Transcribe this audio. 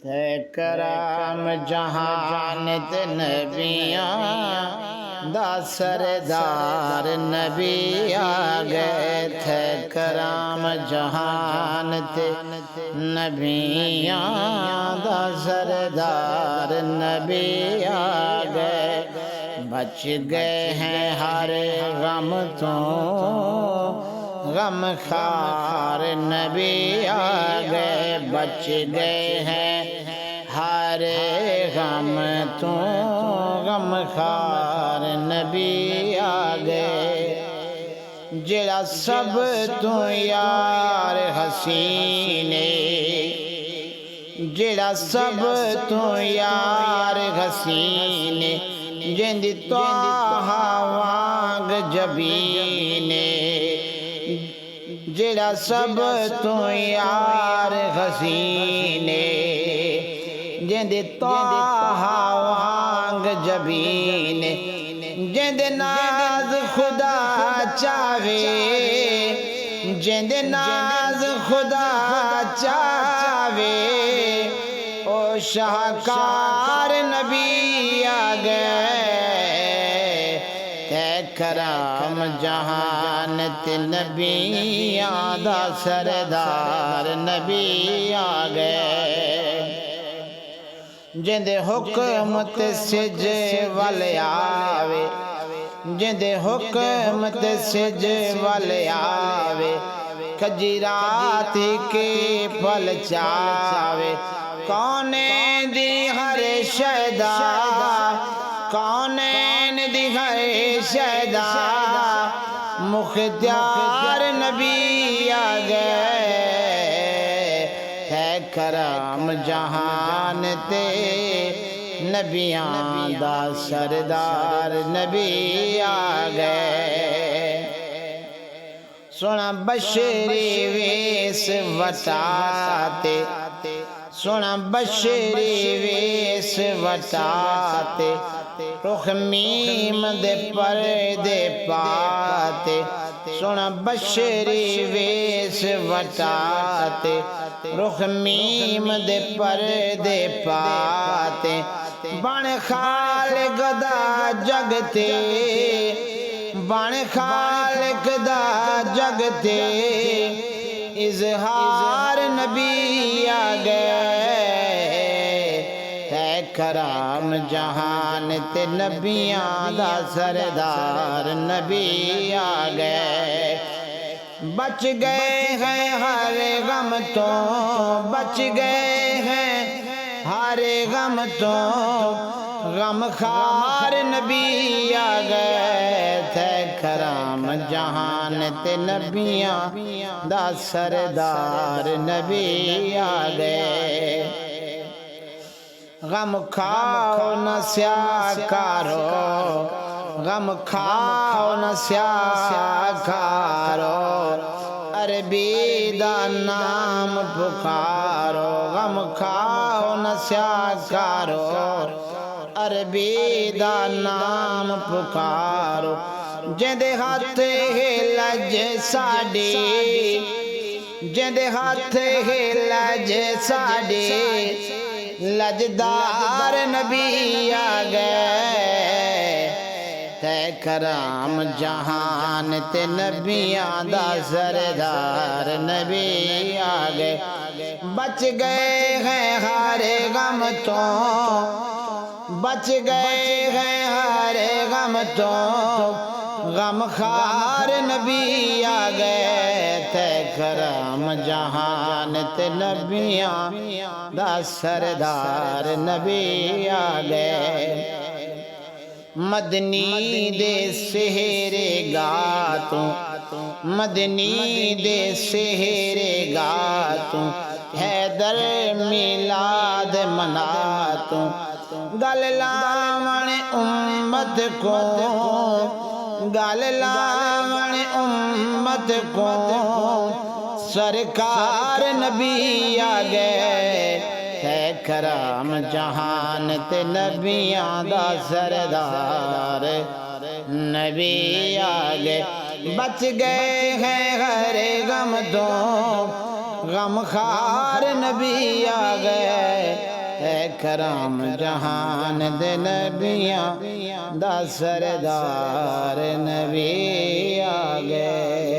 تے کرام جہان تے نبیاں دا سردار نبی آگئے تھے کرام جہان تے نبیاں دا سردار نبی آگئے بچ گئے ہیں ہر غم تو غم خار نبی آگئے بچ گئے ہیں ہر غم تو غم خار نبی آگئے جڑا سب تو یار حسینے جڑا سب تو یار حسینے جندی توہا وانگ جبینے جڑا سب تو یار حسینے جندی توہا وانگ جبینے جند ناز خدا چاہے جند ناز خدا چاہے او شاہکار نبی آگئے تے کرام جہان تے نبیاں دا سردار نبی آگئے جندے حکم تے سج والے آوے جندے حکم تے سج والے آوے کجرات کے پل چاوے کونین دی ہر شہدہ کونین دی ہر شہدہ مختار نبی آگئے ہے کرام جہان تے نبیاں دا سردار نبی آگئے سونا بشری ویس وٹاتے سونا بشری ویس وٹاتے رخ میم دے پردے پاتے سونا بشری ویس وٹاتے رخ میم دے پردے پاتے بن خالق دا جگتے بن خالق دا جگتے اظہار نبی آگئے ہے کرام جہان تے نبیاں دا سردار نبی آگئے بچ گئے ہیں ہر غم تو بچ گئے ہیں ہر غم تو غم خار نبی آگئے تھے کرام جہان تے نبیاں دا سردار نبی آگئے غم کھاؤ نہ سیاکارو غم کھاؤ نہ سیاکارو عربی دا نام پکارو غم کھاؤ نہ سیاکارو عربی دا نام پکارو جندے ہاتھ لج ساڑی جندے ہاتھ لج ساڑی لجدار نبی آگئے تے کرام جہان تے نبیاں دا سردار نبی آگئے بچ گئے ہیں ہر غم تو بچ گئے ہیں ہر غم تو غم خار نبی آگئے تے کرام جہان تے نبیاں دا سردار نبی آگئے مدنی دے سہرے گاتوں مدنی دے سہرے گاتوں حیدر میلاد مناتوں گل لاون امت کو گل لاون امت کو سرکار نبی آگئے ہے کرام جہان تے نبیاں دا سردار نبی آگئے بچ گئے ہیں ہر غم تو غم خار نبی آگئے کرام جہان دے نبیاں دا سردار نبی آ گئے